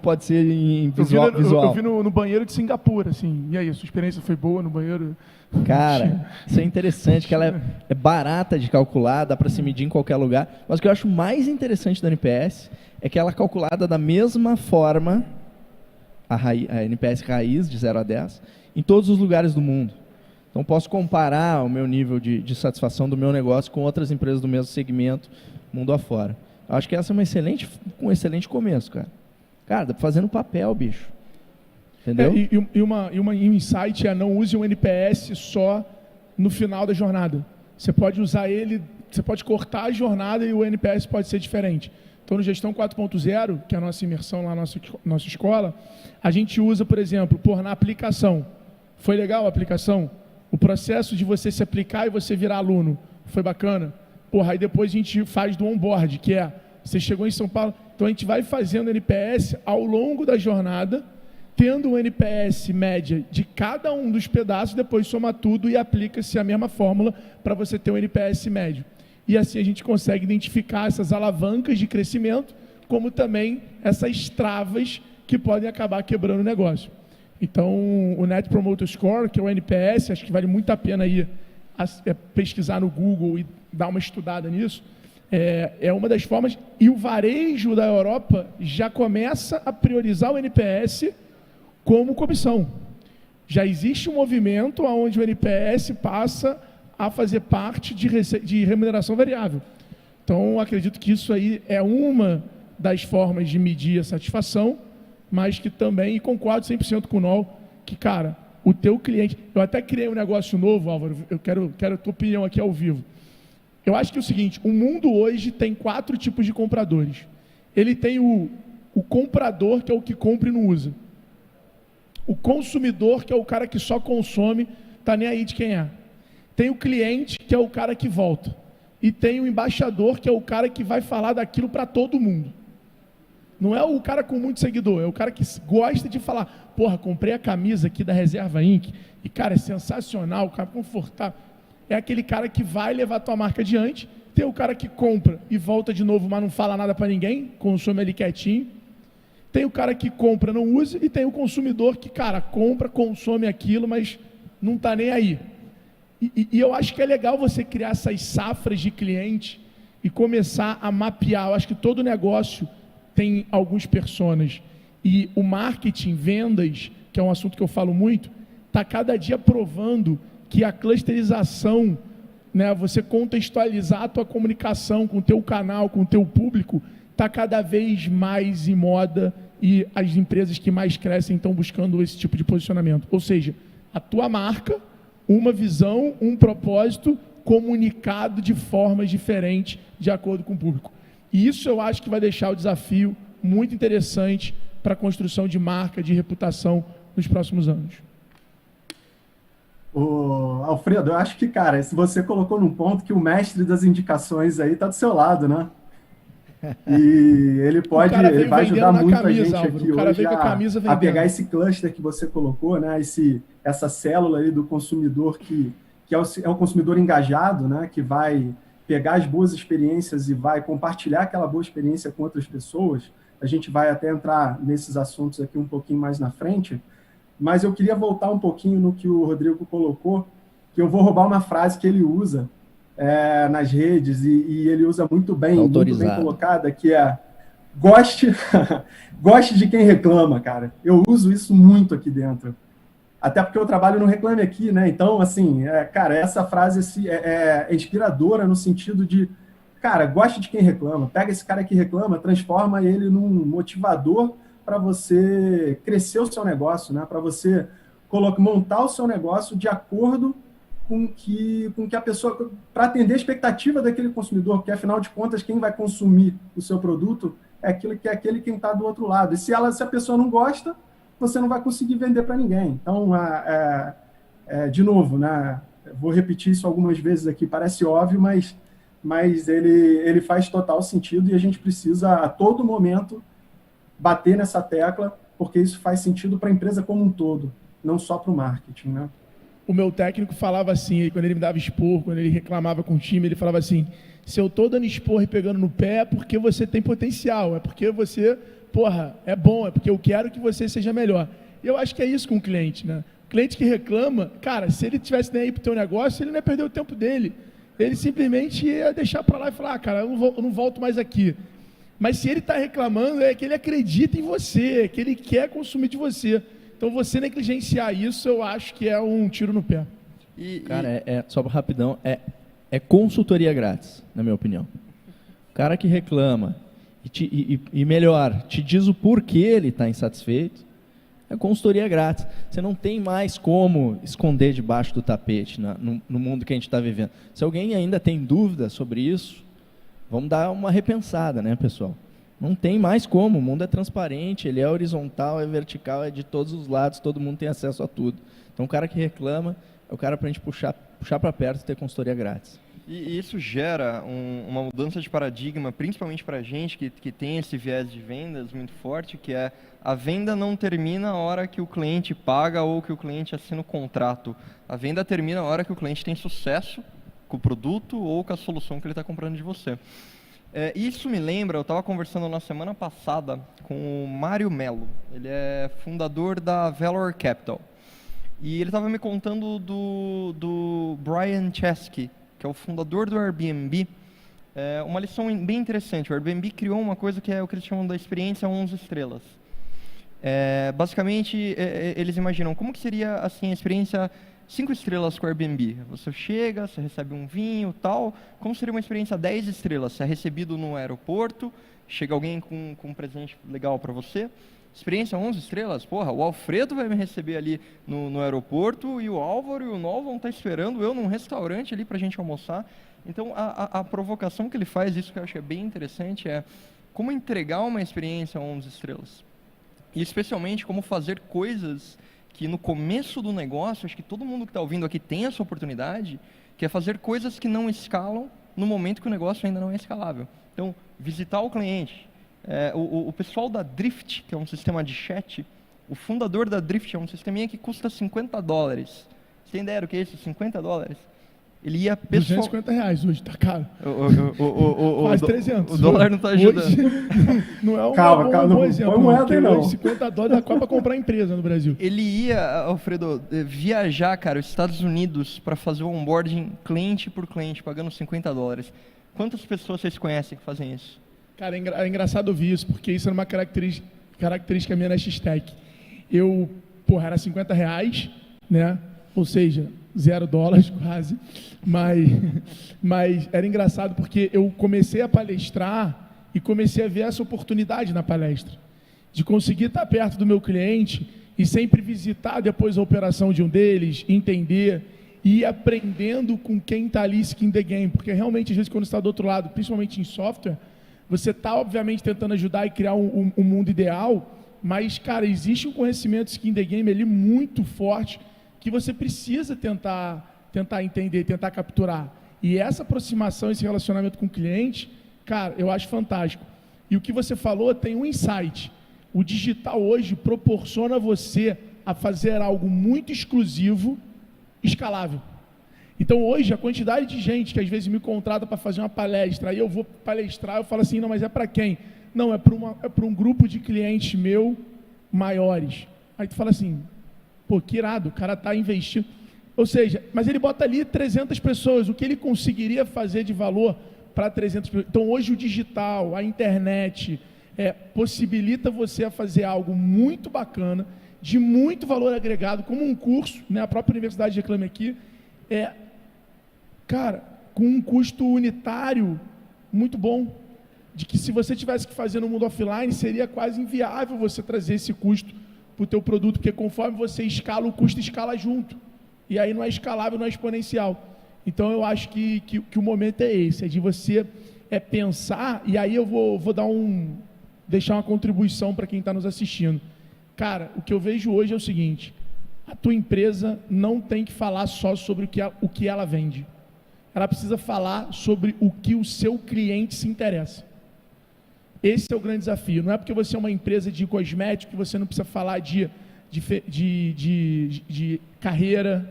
Pode ser em visual. Eu vi no banheiro de Singapura, assim. E aí, a sua experiência foi boa no banheiro? Cara, isso é interessante, que ela é barata de calcular, dá para se medir em qualquer lugar. Mas o que eu acho mais interessante da NPS é que ela é calculada da mesma forma, a NPS raiz, de 0 a 10, em todos os lugares do mundo. Então, posso comparar o meu nível de satisfação do meu negócio com outras empresas do mesmo segmento, mundo afora. Eu acho que essa é um excelente começo, cara. Cara, dá para fazer no papel, bicho. Entendeu? Um insight é não use o NPS só no final da jornada. Você pode usar ele, você pode cortar a jornada e o NPS pode ser diferente. Então, no Gestão 4.0, que é a nossa imersão lá na nossa escola, a gente usa, por exemplo, na aplicação. Foi legal a aplicação? O processo de você se aplicar e você virar aluno, foi bacana? Aí depois a gente faz do onboard, que você chegou em São Paulo, então a gente vai fazendo NPS ao longo da jornada, tendo um NPS média de cada um dos pedaços, depois soma tudo e aplica-se a mesma fórmula para você ter um NPS médio. E assim a gente consegue identificar essas alavancas de crescimento, como também essas travas que podem acabar quebrando o negócio. Então, o Net Promoter Score, que é o NPS, acho que vale muito a pena aí pesquisar no Google e dar uma estudada nisso, é uma das formas, e o varejo da Europa já começa a priorizar o NPS como comissão. Já existe um movimento onde o NPS passa a fazer parte de remuneração variável. Então, acredito que isso aí é uma das formas de medir a satisfação, mas que também, e concordo 100% com o Nol, que, cara, o teu cliente... Eu até criei um negócio novo, Álvaro, eu quero a tua opinião aqui ao vivo. Eu acho que é o seguinte, o mundo hoje tem 4 tipos de compradores. Ele tem o comprador, que é o que compra e não usa. O consumidor, que é o cara que só consome, tá nem aí de quem é. Tem o cliente, que é o cara que volta. E tem o embaixador, que é o cara que vai falar daquilo para todo mundo. Não é o cara com muito seguidor, é o cara que gosta de falar, porra, comprei a camisa aqui da Reserva Inc. E, cara, é sensacional, cara, confortável. É aquele cara que vai levar a tua marca adiante. Tem o cara que compra e volta de novo, mas não fala nada para ninguém, consome ali quietinho. Tem o cara que compra, não usa, e tem o consumidor que, cara, compra, consome aquilo, mas não está nem aí. E eu acho que é legal você criar essas safras de cliente e começar a mapear. Eu acho que todo negócio tem alguns personas. E o marketing, vendas, que é um assunto que eu falo muito, está cada dia provando que a clusterização, né, você contextualizar a tua comunicação com o teu canal, com o teu público, está cada vez mais em moda e as empresas que mais crescem estão buscando esse tipo de posicionamento. Ou seja, a tua marca, uma visão, um propósito comunicado de formas diferentes de acordo com o público. E isso eu acho que vai deixar o desafio muito interessante para a construção de marca, de reputação nos próximos anos. Alfredo, eu acho que, cara, se você colocou num ponto que o mestre das indicações aí está do seu lado, né? E ele vai ajudar muito a gente aqui hoje a pegar esse cluster que você colocou, né? Essa célula aí do consumidor que é o consumidor engajado, né? Que vai pegar as boas experiências e vai compartilhar aquela boa experiência com outras pessoas. A gente vai até entrar nesses assuntos aqui um pouquinho mais na frente, mas eu queria voltar um pouquinho no que o Rodrigo colocou, que eu vou roubar uma frase que ele usa nas redes, e ele usa muito bem colocada, que é goste de quem reclama, cara. Eu uso isso muito aqui dentro. Até porque eu trabalho no Reclame Aqui, né? Então, assim, cara, essa frase é inspiradora no sentido de, cara, goste de quem reclama. Pega esse cara que reclama, transforma ele num motivador para você crescer o seu negócio, né? Para você montar o seu negócio de acordo com que a pessoa, para atender a expectativa daquele consumidor, porque afinal de contas quem vai consumir o seu produto é aquele quem está do outro lado. E se a pessoa não gosta, você não vai conseguir vender para ninguém. Então, de novo, né? Vou repetir isso algumas vezes aqui, parece óbvio, mas ele faz total sentido e a gente precisa a todo momento bater nessa tecla, porque isso faz sentido para a empresa como um todo, não só para o marketing, né? O meu técnico falava assim, quando ele me dava esporro, quando ele reclamava com o time, ele falava assim, se eu estou dando esporro e pegando no pé, é porque você tem potencial, é porque você, porra, é bom, é porque eu quero que você seja melhor. E eu acho que é isso com o cliente, né? O cliente que reclama, cara, se ele tivesse nem aí para o teu negócio, ele não ia perder o tempo dele. Ele simplesmente ia deixar para lá e falar, cara, eu não volto mais aqui. Mas se ele está reclamando, é que ele acredita em você, é que ele quer consumir de você. Então, você negligenciar isso, eu acho que é um tiro no pé. Cara, só rapidão, é consultoria grátis, na minha opinião. O cara que reclama e melhor, te diz o porquê ele está insatisfeito, é consultoria grátis. Você não tem mais como esconder debaixo do tapete no mundo que a gente está vivendo. Se alguém ainda tem dúvida sobre isso, vamos dar uma repensada, né, pessoal? Não tem mais como, o mundo é transparente, ele é horizontal, é vertical, é de todos os lados, todo mundo tem acesso a tudo. Então, o cara que reclama é o cara para a gente puxar para perto e ter consultoria grátis. E isso gera uma mudança de paradigma, principalmente para a gente que tem esse viés de vendas muito forte, que é a venda não termina a hora que o cliente paga ou que o cliente assina o contrato. A venda termina a hora que o cliente tem sucesso com o produto ou com a solução que ele está comprando de você. Isso me lembra, eu estava conversando na semana passada com o Mário Mello. Ele é fundador da Valor Capital. E ele estava me contando do Brian Chesky, que é o fundador do Airbnb. Uma lição bem interessante. O Airbnb criou uma coisa que é o que eles chamam da experiência 11 estrelas. Basicamente, eles imaginam como que seria assim, a experiência 5 estrelas com o Airbnb. Você chega, você recebe um vinho, tal. Como seria uma experiência 10 estrelas? Você é recebido no aeroporto, chega alguém com um presente legal para você. Experiência 11 estrelas? Porra, o Alfredo vai me receber ali no aeroporto e o Álvaro e o Nol vão estar esperando eu num restaurante ali para a gente almoçar. Então, a provocação que ele faz, isso que eu acho que é bem interessante, é como entregar uma experiência 11 estrelas. E especialmente como fazer coisas que no começo do negócio, acho que todo mundo que está ouvindo aqui tem essa oportunidade, que é fazer coisas que não escalam no momento que o negócio ainda não é escalável. Então, visitar o cliente. O pessoal da Drift, que é um sistema de chat, o fundador da Drift é um sisteminha que custa $50. Você tem ideia do que é isso? $50? Ele ia pessoal... R$250 hoje, tá caro. Quase 300. O dólar não está ajudando. Hoje, não é um bom exemplo. Porque hoje $50 dá quase para comprar empresa no Brasil. Ele ia, Alfredo, viajar, cara, os Estados Unidos para fazer o onboarding cliente por cliente, pagando $50. Quantas pessoas vocês conhecem que fazem isso? Cara, é engraçado ouvir isso, porque isso era uma característica minha na X-Tech. Era R$50, né? Ou seja, $0 quase, mas era engraçado porque eu comecei a palestrar e comecei a ver essa oportunidade na palestra, de conseguir estar perto do meu cliente e sempre visitar depois a operação de um deles, entender e ir aprendendo com quem está ali skin the game, porque realmente às vezes quando você está do outro lado, principalmente em software, você está obviamente tentando ajudar e criar um mundo ideal, mas cara, existe um conhecimento skin the game ali muito forte, que você precisa tentar entender, tentar capturar. E essa aproximação, esse relacionamento com o cliente, cara, eu acho fantástico. E o que você falou tem um insight. O digital hoje proporciona você a fazer algo muito exclusivo, escalável. Então hoje a quantidade de gente que às vezes me contrata para fazer uma palestra, aí eu vou palestrar, eu falo assim, não, mas é para quem? Não, é para um grupo de clientes meu maiores. Aí tu fala assim, pô, que irado, o cara está investindo. Ou seja, mas ele bota ali 300 pessoas, o que ele conseguiria fazer de valor para 300 pessoas. Então, hoje o digital, a internet, possibilita você a fazer algo muito bacana, de muito valor agregado, como um curso, né? A própria Universidade Reclame Aqui, cara, com um custo unitário muito bom, de que se você tivesse que fazer no mundo offline, seria quase inviável você trazer esse custo para o teu produto, porque conforme você escala, o custo escala junto. E aí não é escalável, não é exponencial. Então eu acho que o momento é esse, é de você pensar, e aí eu vou deixar uma contribuição para quem está nos assistindo. Cara, o que eu vejo hoje é o seguinte, a tua empresa não tem que falar só sobre o que ela vende. Ela precisa falar sobre o que o seu cliente se interessa. Esse é o grande desafio. Não é porque você é uma empresa de cosmético que você não precisa falar de carreira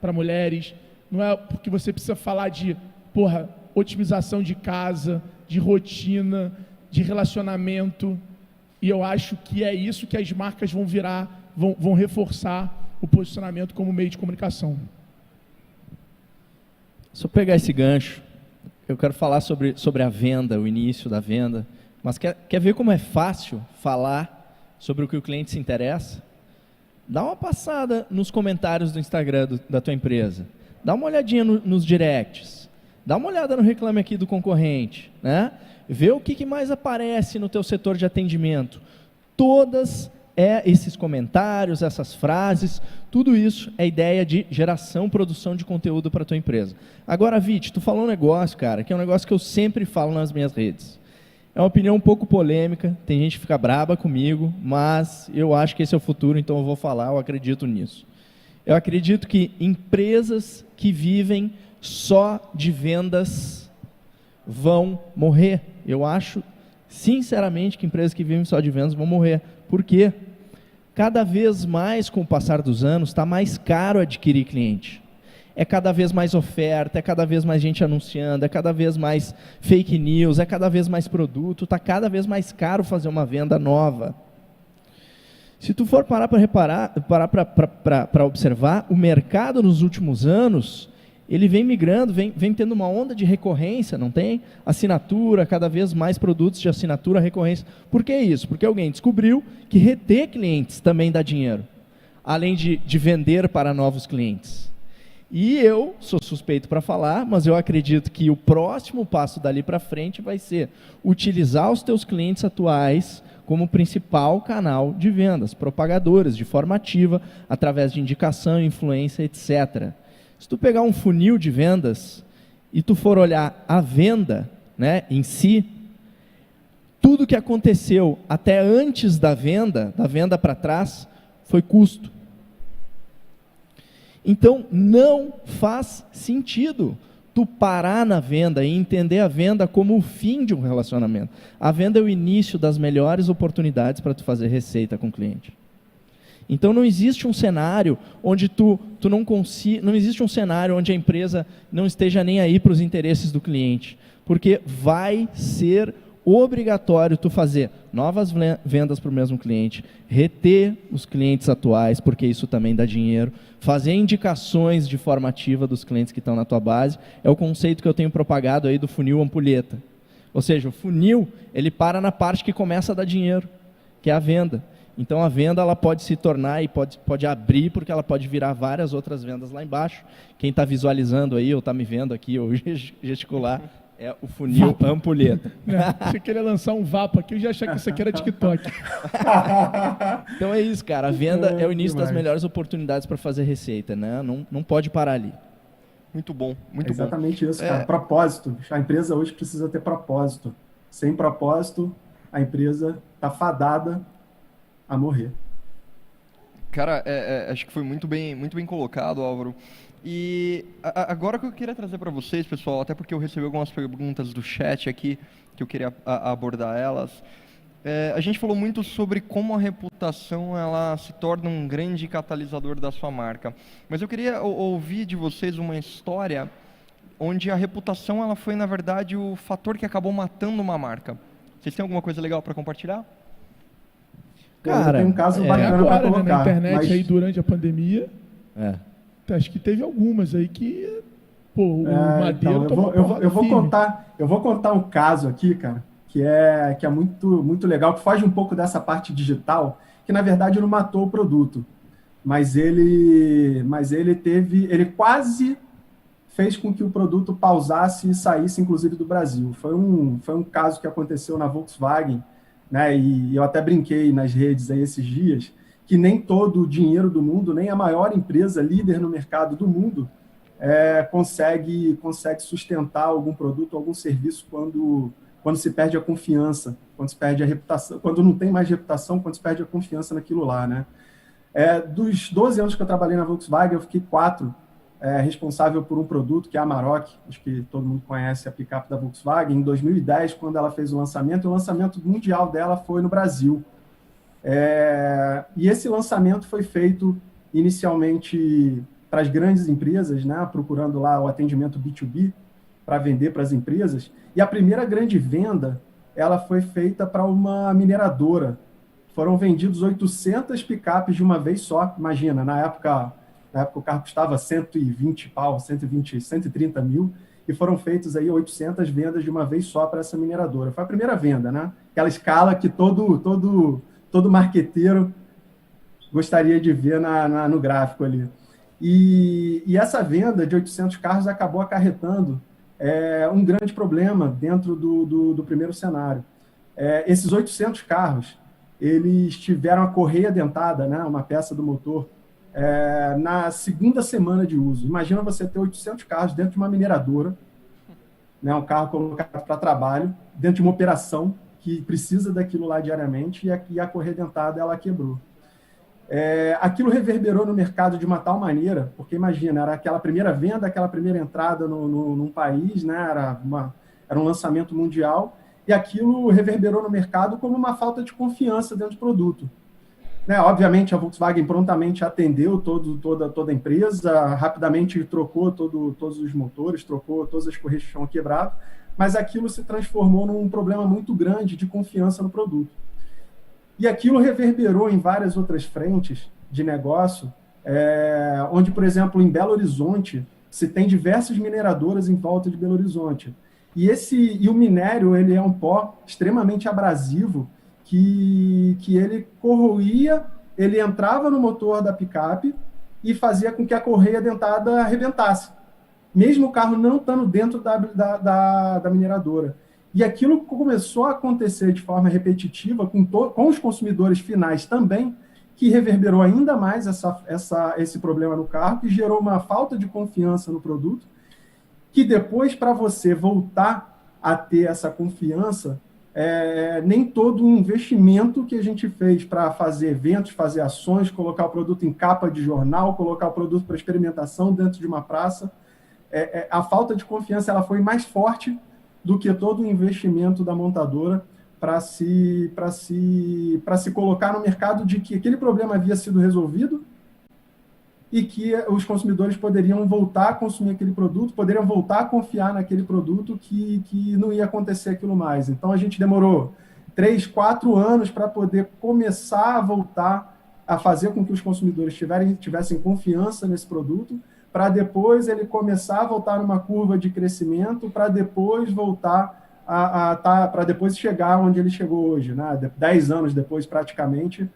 para mulheres. Não é porque você precisa falar de otimização de casa, de rotina, de relacionamento. E eu acho que é isso que as marcas vão reforçar o posicionamento como meio de comunicação. Se eu pegar esse gancho, eu quero falar sobre a venda, o início da venda. Mas quer ver como é fácil falar sobre o que o cliente se interessa? Dá uma passada nos comentários do Instagram da tua empresa. Dá uma olhadinha nos directs. Dá uma olhada no Reclame Aqui do concorrente, né? Vê o que mais aparece no teu setor de atendimento. Todas esses comentários, essas frases, tudo isso é ideia de geração, produção de conteúdo para a tua empresa. Agora, Vit, tu falou um negócio, cara, que é um negócio que eu sempre falo nas minhas redes. É uma opinião um pouco polêmica, tem gente que fica braba comigo, mas eu acho que esse é o futuro, então eu vou falar, eu acredito nisso. Eu acredito que empresas que vivem só de vendas vão morrer. Eu acho, sinceramente, que empresas que vivem só de vendas vão morrer. Por quê? Cada vez mais, com o passar dos anos, está mais caro adquirir cliente. É cada vez mais oferta, é cada vez mais gente anunciando, é cada vez mais fake news, é cada vez mais produto, está cada vez mais caro fazer uma venda nova. Se tu for parar para observar, o mercado nos últimos anos, ele vem migrando, vem tendo uma onda de recorrência, não tem? Assinatura, cada vez mais produtos de assinatura, recorrência. Por que isso? Porque alguém descobriu que reter clientes também dá dinheiro, além de vender para novos clientes. E eu sou suspeito para falar, mas eu acredito que o próximo passo dali para frente vai ser utilizar os teus clientes atuais como principal canal de vendas, propagadores, de forma ativa, através de indicação, influência, etc. Se tu pegar um funil de vendas e tu for olhar a venda, né, em si, tudo que aconteceu até antes da venda para trás, foi custo. Então, não faz sentido tu parar na venda e entender a venda como o fim de um relacionamento. A venda é o início das melhores oportunidades para tu fazer receita com o cliente. Então, não existe um cenário onde não existe um cenário onde a empresa não esteja nem aí para os interesses do cliente, porque vai ser obrigatório tu fazer novas vendas para o mesmo cliente, reter os clientes atuais, porque isso também dá dinheiro, fazer indicações de forma ativa dos clientes que estão na tua base. É o conceito que eu tenho propagado aí do funil ampulheta. Ou seja, o funil, ele para na parte que começa a dar dinheiro, que é a venda. Então a venda, ela pode se tornar e pode abrir, porque ela pode virar várias outras vendas lá embaixo. Quem está visualizando aí, ou está me vendo aqui, ou gesticular, é o funil ampulheta. Você queria lançar um vapo aqui, eu já achei que isso aqui era TikTok. Então é isso, cara. A venda é o início das melhores oportunidades para fazer receita, né? Não pode parar ali. Muito bom, muito bom. Exatamente isso, cara. Propósito. A empresa hoje precisa ter propósito. Sem propósito, a empresa está fadada a morrer. Cara, acho que foi muito bem colocado, Álvaro. E agora que eu queria trazer para vocês, pessoal, até porque eu recebi algumas perguntas do chat aqui, que eu queria abordar elas. A gente falou muito sobre como a reputação ela se torna um grande catalisador da sua marca. Mas eu queria ouvir de vocês uma história onde a reputação ela foi, na verdade, o fator que acabou matando uma marca. Vocês têm alguma coisa legal para compartilhar? Cara, tem um caso bacana agora, para colocar. Na internet, mas... aí, durante a pandemia, acho que teve algumas aí que, o Madeiro tomou eu vou contar um caso aqui, cara, que é muito, muito legal, que foge um pouco dessa parte digital, que na verdade não matou o produto, mas ele quase fez com que o produto pausasse e saísse, inclusive, do Brasil. Foi um caso que aconteceu na Volkswagen, né, e eu até brinquei nas redes aí esses dias, que nem todo o dinheiro do mundo, nem a maior empresa líder no mercado do mundo consegue sustentar algum produto, algum serviço quando se perde a confiança, quando se perde a reputação, quando não tem mais reputação, quando se perde a confiança naquilo lá, né? Dos 12 anos que eu trabalhei na Volkswagen, eu fiquei 4 responsável por um produto que é a Amarok, acho que todo mundo conhece a picape da Volkswagen. Em 2010, quando ela fez o lançamento mundial dela foi no Brasil. E esse lançamento foi feito inicialmente para as grandes empresas, né, procurando lá o atendimento B2B para vender para as empresas. E a primeira grande venda ela foi feita para uma mineradora. Foram vendidos 800 picapes de uma vez só. Imagina, na época o carro custava 120 pau, 130 mil, e foram feitos aí 800 vendas de uma vez só para essa mineradora. Foi a primeira venda, né? Aquela escala que todo marqueteiro gostaria de ver no gráfico ali. E essa venda de 800 carros acabou acarretando um grande problema dentro do primeiro cenário. Esses 800 carros, eles tiveram a correia dentada, né, uma peça do motor, na segunda semana de uso. Imagina você ter 800 carros dentro de uma mineradora, né, um carro colocado para trabalho, dentro de uma operação que precisa daquilo lá diariamente, e a correia dentada ela quebrou. Aquilo reverberou no mercado de uma tal maneira, porque imagina, era aquela primeira venda, aquela primeira entrada num país, né, era um lançamento mundial, e aquilo reverberou no mercado como uma falta de confiança dentro do produto. né? Obviamente, a Volkswagen prontamente atendeu toda a empresa, rapidamente trocou todos os motores, trocou todas as correias que tinham quebrado, mas aquilo se transformou num problema muito grande de confiança no produto. E aquilo reverberou em várias outras frentes de negócio, onde, por exemplo, em Belo Horizonte, se tem diversas mineradoras em volta de Belo Horizonte. E o minério, ele é um pó extremamente abrasivo, que ele corroía, ele entrava no motor da picape e fazia com que a correia dentada arrebentasse, mesmo o carro não estando dentro da mineradora. E aquilo começou a acontecer de forma repetitiva com os consumidores finais também, que reverberou ainda mais esse problema no carro, que gerou uma falta de confiança no produto, que depois, para você voltar a ter essa confiança, nem todo o investimento que a gente fez para fazer eventos, fazer ações, colocar o produto em capa de jornal, colocar o produto para experimentação dentro de uma praça, a falta de confiança ela foi mais forte do que todo o investimento da montadora para se colocar no mercado de que aquele problema havia sido resolvido e que os consumidores poderiam voltar a consumir aquele produto, poderiam voltar a confiar naquele produto, que não ia acontecer aquilo mais. Então, a gente demorou 3, 4 anos para poder começar a voltar a fazer com que os consumidores tivessem confiança nesse produto, para depois ele começar a voltar numa curva de crescimento, para depois voltar para depois chegar onde ele chegou hoje, né? 10 anos depois, praticamente,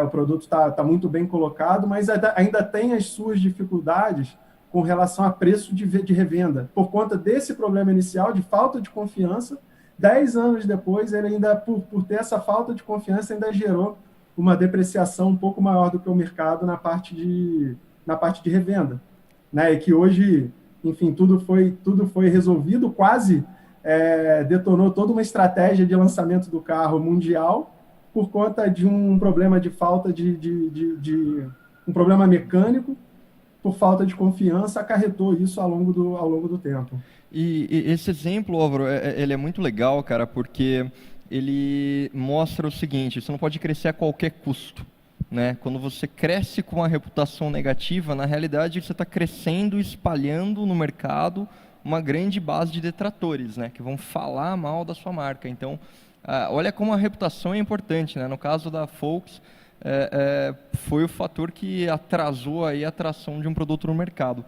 o produto está muito bem colocado, mas ainda tem as suas dificuldades com relação a preço de revenda. Por conta desse problema inicial, de falta de confiança, 10 anos depois, ele ainda, por ter essa falta de confiança, ainda gerou uma depreciação um pouco maior do que o mercado na parte de revenda, né? E que hoje, enfim, tudo foi resolvido, quase detonou toda uma estratégia de lançamento do carro mundial por conta de um problema de falta de um problema mecânico, por falta de confiança, acarretou isso ao longo do tempo. E esse exemplo, Álvaro, ele é muito legal, cara, porque ele mostra o seguinte: você não pode crescer a qualquer custo, né? Quando você cresce com uma reputação negativa, na realidade você está crescendo, espalhando no mercado uma grande base de detratores, né? Que vão falar mal da sua marca. Então, olha como a reputação é importante, né? No caso da Volks, foi o fator que atrasou aí a atração de um produto no mercado.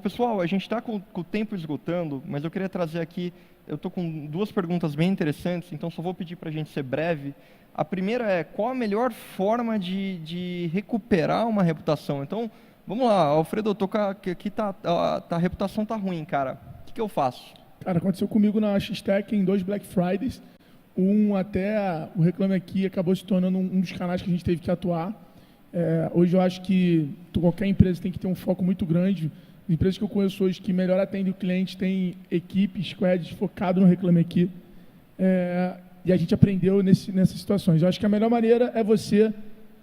Pessoal, a gente está com o tempo esgotando, mas eu queria trazer aqui, eu estou com 2 perguntas bem interessantes, então só vou pedir para a gente ser breve. A primeira é: qual a melhor forma de recuperar uma reputação? Então, vamos lá, Alfredo, eu tô aqui, a reputação tá ruim, cara. O que eu faço? Cara, aconteceu comigo na X-Tech em 2 Black Fridays. Até o Reclame Aqui acabou se tornando um dos canais que a gente teve que atuar. Hoje eu acho que qualquer empresa tem que ter um foco muito grande. As empresas que eu conheço hoje que melhor atendem o cliente têm equipes, squads focadas no Reclame Aqui. E a gente aprendeu nessas situações. Eu acho que a melhor maneira é você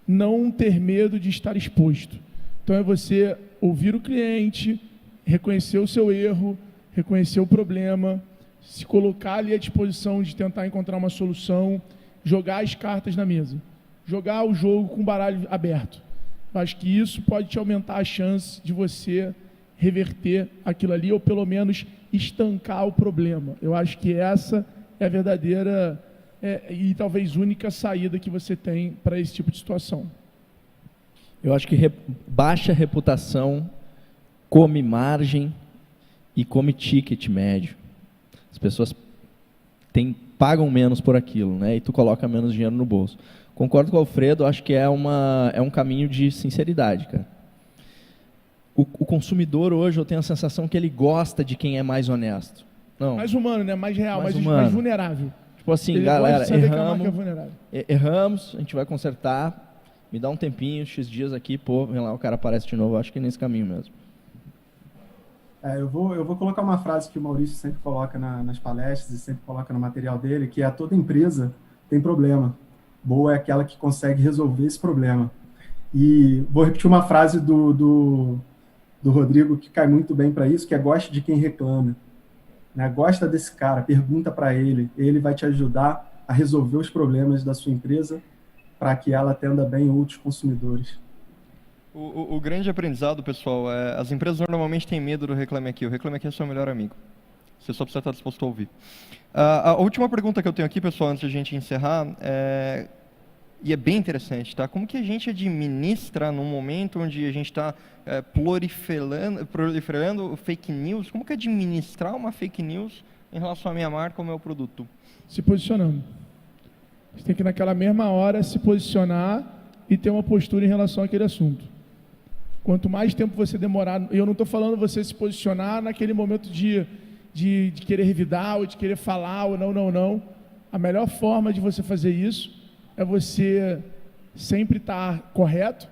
não ter medo de estar exposto. Então é você ouvir o cliente, reconhecer o seu erro, reconhecer o problema, se colocar ali à disposição de tentar encontrar uma solução, jogar as cartas na mesa, jogar o jogo com o baralho aberto. Eu acho que isso pode te aumentar a chance de você reverter aquilo ali, ou pelo menos estancar o problema. Eu acho que essa é a verdadeira e talvez única saída que você tem para esse tipo de situação. Eu acho que baixa reputação come margem e come ticket médio. As pessoas pagam menos por aquilo, né? E tu coloca menos dinheiro no bolso. Concordo com o Alfredo, acho que é um caminho de sinceridade, cara. O consumidor hoje, eu tenho a sensação que ele gosta de quem é mais honesto. Não. Mais humano, né? Mais real, mais vulnerável. Tipo assim, ele galera, erramos, a gente vai consertar, me dá um tempinho, X dias aqui, vem lá, o cara aparece de novo. Acho que é nesse caminho mesmo. Eu vou colocar uma frase que o Maurício sempre coloca nas palestras e sempre coloca no material dele, que é: toda empresa tem problema. Boa é aquela que consegue resolver esse problema. E vou repetir uma frase do Rodrigo, que cai muito bem para isso, que é: goste de quem reclama. Né? Gosta desse cara, pergunta para ele vai te ajudar a resolver os problemas da sua empresa para que ela atenda bem outros consumidores. O grande aprendizado, pessoal, as empresas normalmente têm medo do Reclame Aqui. O Reclame Aqui é seu melhor amigo. Você só precisa estar disposto a ouvir. A última pergunta que eu tenho aqui, pessoal, antes de a gente encerrar, e é bem interessante, tá? Como que a gente administra num momento onde a gente está proliferando fake news? Como que administrar uma fake news em relação à minha marca ou ao meu produto? Se posicionando. Você tem que, naquela mesma hora, se posicionar e ter uma postura em relação àquele assunto. Quanto mais tempo você demorar, eu não estou falando você se posicionar naquele momento de querer revidar ou de querer falar ou não. A melhor forma de você fazer isso é você sempre estar correto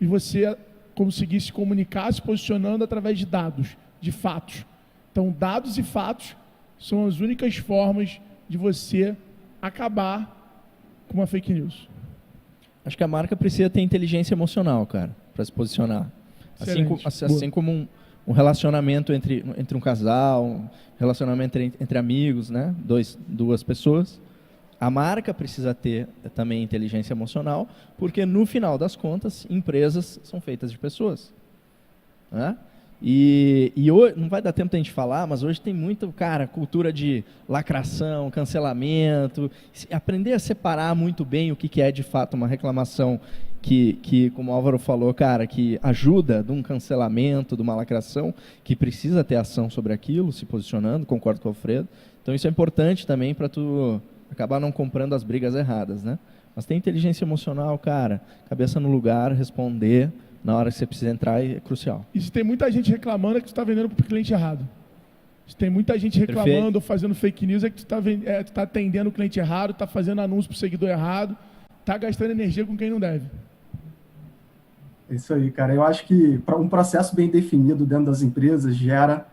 e você conseguir se comunicar se posicionando através de dados, de fatos. Então, dados e fatos são as únicas formas de você acabar com uma fake news. Acho que a marca precisa ter inteligência emocional, cara, para se posicionar. Assim como um relacionamento entre um casal, um relacionamento entre amigos, né? Duas pessoas. A marca precisa ter também inteligência emocional, porque no final das contas, empresas são feitas de pessoas, né? E hoje, não vai dar tempo de a gente falar, mas hoje tem muita, cultura de lacração, cancelamento, aprender a separar muito bem o que é de fato uma reclamação que, como o Álvaro falou, que ajuda de um cancelamento, de uma lacração, que precisa ter ação sobre aquilo, se posicionando, concordo com o Alfredo. Então isso é importante também para tu acabar não comprando as brigas erradas, né? Mas tem inteligência emocional, cabeça no lugar, responder na hora que você precisa entrar é crucial. E se tem muita gente reclamando é que tu está vendendo para o cliente errado. Se tem muita gente reclamando ou fazendo fake news é que tu está atendendo o cliente errado, está fazendo anúncio para o seguidor errado, está gastando energia com quem não deve. É isso aí, cara. Eu acho que um processo bem definido dentro das empresas gera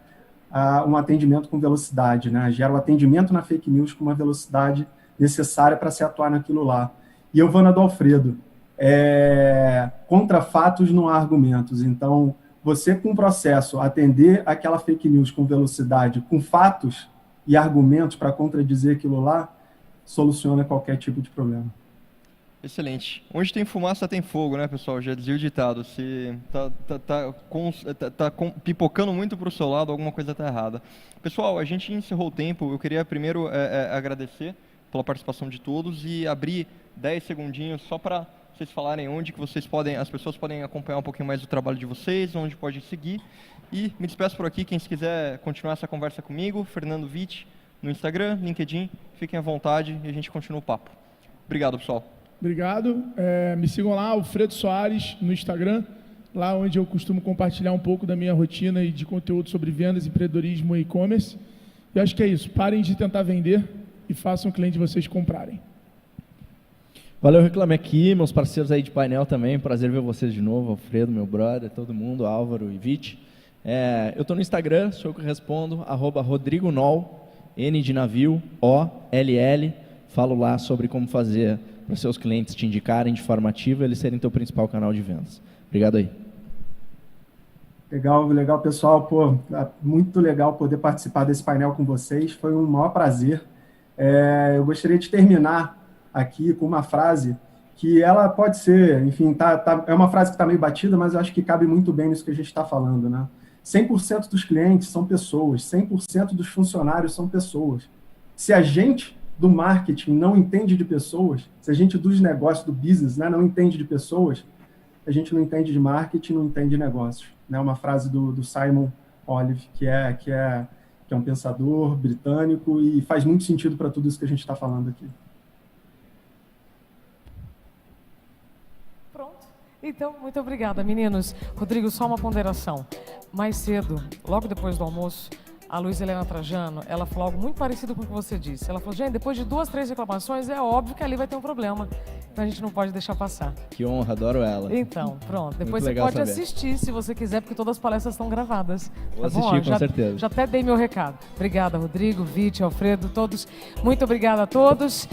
um atendimento com velocidade, né? Gera o atendimento na fake news com uma velocidade necessária para se atuar naquilo lá. E eu vou na do Alfredo. Contra fatos não há argumentos. Então, você com o processo atender aquela fake news com velocidade, com fatos e argumentos para contradizer aquilo lá, soluciona qualquer tipo de problema. Excelente. Onde tem fumaça tem fogo, né, pessoal? Já dizia o ditado. Se tá pipocando muito para o seu lado, alguma coisa está errada. Pessoal, a gente encerrou o tempo. Eu queria primeiro agradecer pela participação de todos e abrir 10 segundinhos só para vocês falarem onde que as pessoas podem acompanhar um pouquinho mais do trabalho de vocês, onde podem seguir. E me despeço por aqui. Quem quiser continuar essa conversa comigo, Fernando Vitti, no Instagram, LinkedIn, fiquem à vontade e a gente continua o papo. Obrigado, pessoal. Obrigado. Me sigam lá, Alfredo Soares, no Instagram, lá onde eu costumo compartilhar um pouco da minha rotina e de conteúdo sobre vendas, empreendedorismo e e-commerce. E acho que é isso. Parem de tentar vender e façam o cliente de vocês comprarem. Valeu, Reclame Aqui, meus parceiros aí de painel também. Prazer ver vocês de novo, Alfredo, meu brother, todo mundo, Álvaro e Vitti. Eu estou no Instagram, sou eu que respondo, @RodrigoNol, N de navio, O-L-L. Falo lá sobre como fazer para seus clientes te indicarem de forma ativa e eles serem teu principal canal de vendas. Obrigado aí. Legal, pessoal. Pô, muito legal poder participar desse painel com vocês. Foi um maior prazer. Eu gostaria de terminar aqui com uma frase que ela pode ser, enfim, é uma frase que está meio batida, mas eu acho que cabe muito bem nisso que a gente está falando, né? 100% dos clientes são pessoas, 100% dos funcionários são pessoas. Se a gente do marketing não entende de pessoas, se a gente dos negócios, do business, né, não entende de pessoas, a gente não entende de marketing, não entende de negócios. Né? Uma frase do Simon Olive, que é um pensador britânico e faz muito sentido para tudo isso que a gente está falando aqui. Pronto. Então, muito obrigada, meninos. Rodrigo, só uma ponderação. Mais cedo, logo depois do almoço, a Luiz Helena Trajano, ela falou algo muito parecido com o que você disse. Ela falou, gente, depois de 2, 3 reclamações, é óbvio que ali vai ter um problema. Então a gente não pode deixar passar. Que honra, adoro ela. Então, pronto. Depois você pode assistir, se você quiser, porque todas as palestras estão gravadas. Vou assistir, com certeza. Já até dei meu recado. Obrigada, Rodrigo, Vitti, Alfredo, todos. Muito obrigada a todos.